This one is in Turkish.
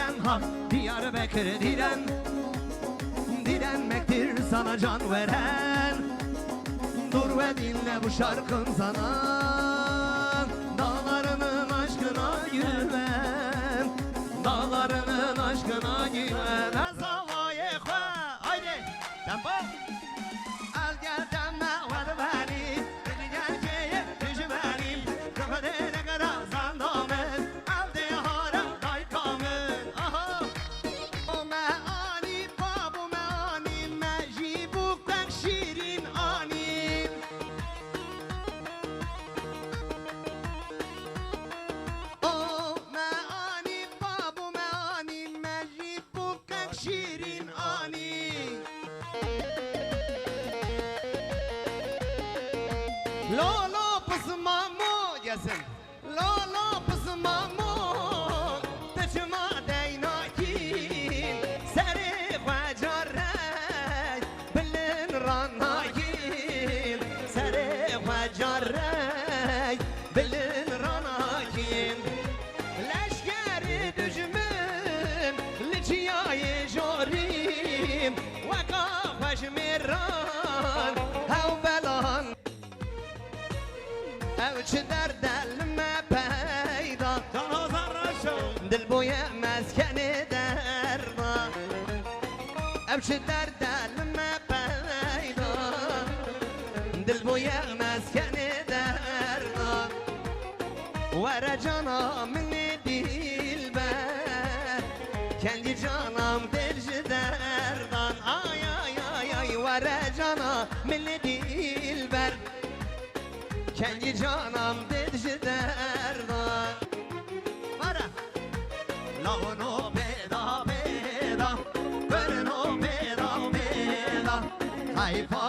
diren hak Diyarbakır diren. Direnmektir sana can veren. Dur ve dinle bu şarkım sana. Dağlarının aşkına güven. Dağlarının aşkına güven. Zavaya koy. Haydi. Tempo. Al gel deme var beni. Beni gerçeğe düşmenim. Kafadene kadar zandamen. Al de hara day kamen. Aha. O meani babu meani. Mecibuk tek şirin ani. O meani babu meani. Mecibuk tek şirin ani. Lolo pısmamı gelsin. Lolo pısmamı Teçma deynakin. Seri vacarey Bilin ranakin. Seri vacarey Bilin ranakin. Leşkeri düşmün Liçiyayı jorim Vaka peşmiran Hevbelan Evçi derdelme peyda. Dil boya meskeni derda. Evçi derdelme peyda. Dil boya meskeni derda. Vere canam ne dilber. Kendi canam dilci derdan. Ay ay ay ay. Vere canam ne dilber. Kendi canam dilci derdan. Para. Lavano peda peda. Verno peda peda. Hayfa.